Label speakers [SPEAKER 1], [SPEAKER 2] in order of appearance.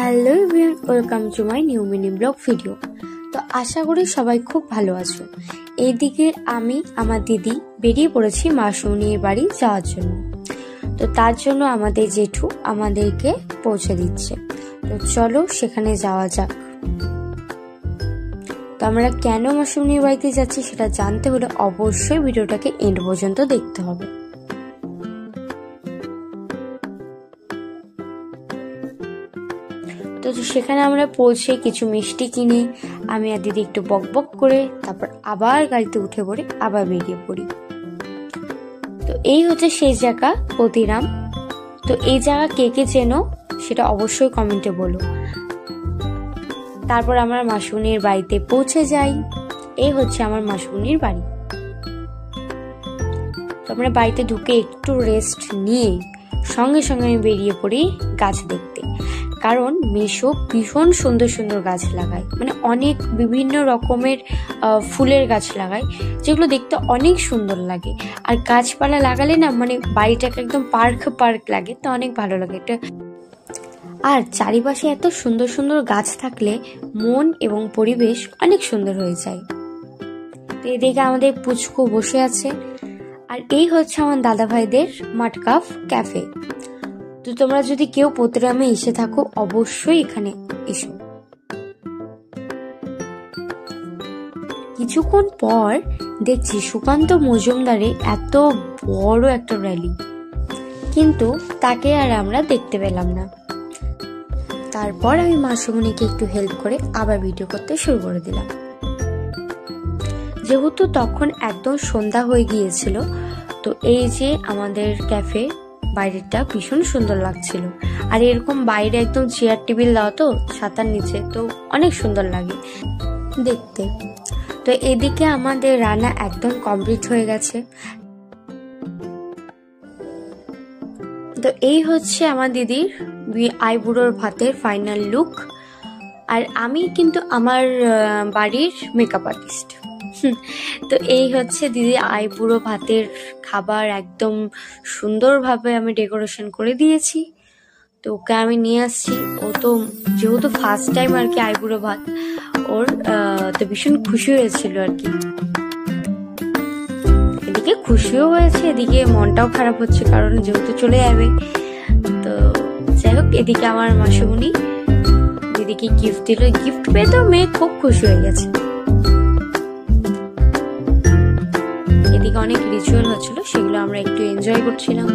[SPEAKER 1] Hello everyone, welcome to my new mini blog video. তো আশা করি সবাই খুব ভালো আছো। এইদিকে আমি আমার দিদি বেরিয়ে পড়েছি মাসুমনির বাড়ি যাওয়ার জন্য। তো তার জন্য আমাদের জেঠু আমাদেরকে পৌঁছে দিচ্ছে। তো চলো সেখানে যাওয়া যাক। তো আমরা কেন মাসুমনির বাড়িতে যাচ্ছি সেটা জানতে হলে অবশ্যই ভিডিওটাকে এন্ড পর্যন্ত দেখতে হবে। তো সেখানে আমরা পৌঁছে কিছু মিষ্টি কিনে আমি আর দিদি একটু বকবক করে তারপর আবার গাড়িতে উঠে পড়ে আবার বেরিয়ে পড়ি। তো এই হচ্ছে সেই জায়গা প্রতিরাম। তো এই জায়গা কে কে চেনো সেটা অবশ্যই কমেন্টে বলো। তারপর আমরা মাসুমনির বাড়িতে পৌঁছে যাই। এই হচ্ছে আমার মাসুমনির বাড়ি। তো আমরা বাড়িতে ঢুকে একটু রেস্ট নিয়ে সঙ্গে সঙ্গে আমি বেরিয়ে পড়ি গাছ দেখতে। কারণ মেশো ভীষণ সুন্দর সুন্দর গাছ লাগায়, মানে অনেক বিভিন্ন রকমের ফুলের গাছ লাগায়, যেগুলো দেখতে অনেক সুন্দর লাগে। আর গাছপালা লাগালে না মানে বাড়িটাকে একদম পার্ক পার্ক লাগে, তো অনেক ভালো লাগে এটা। আর চারিপাশে এত সুন্দর সুন্দর গাছ থাকলে মন এবং পরিবেশ অনেক সুন্দর হয়ে যায়। তো এদিকে আমাদের পুচকু বসে আছে। আর এই হচ্ছে আমার দাদা ভাইদের মাটকাফ ক্যাফে। তো তোমরা যদি কেউ প্রতিরামে এসে থাকো অবশ্যই এখানে এসো। কিছুক্ষণ পর দেখছি সুকান্ত মজুমদারের এত বড় একটা র্যালি, কিন্তু তাকে আর আমরা দেখতে পেলাম না। তারপর আমি মাসুমনিকে একটু হেল্প করে আবার ভিডিও করতে শুরু করে দিলাম। যেহেতু তখন একদম সন্ধ্যা হয়ে গিয়েছিল, তো এই যে আমাদের ক্যাফে বাইরেটা ভীষণ সুন্দর লাগছিল। আর এরকম বাইরে একদম চেয়ার টেবিল দেওয়া, তো ছাতার নিচে, তো অনেক সুন্দর লাগে দেখতে। তো এদিকে আমাদের রান্না একদম কমপ্লিট হয়ে গেছে। তো এই হচ্ছে আমার দিদির আইবুড়োর ভাতের ফাইনাল লুক। আর আমি কিন্তু আমার বাড়ির মেকআপ আর্টিস্ট। তো এই হচ্ছে দিদি আইবুড়ো ভাতের খাবার, একদম সুন্দরভাবে আমি ডেকোরেশন করে দিয়েছি। তো ওকে আমি নিয়ে আসছি। ও তো যেহেতু ফার্স্ট টাইম আর কি আইবুড়ো ভাত, ওর তো ভীষণ খুশি হয়েছিল আর কি। এদিকে খুশিও হয়েছে, এদিকে মনটাও খারাপ হচ্ছে, কারণ যেহেতু চলে যাবে। তো যাই হোক, এদিকে আমার মাসুমনি দিদিকে গিফট দিল। গিফট পেয়ে তো মেয়ে খুব খুশি হয়ে গেছে। এদিকে অনেক রিচুয়াল হচ্ছিল, সেগুলো আমরা একটু এনজয় করছিলাম।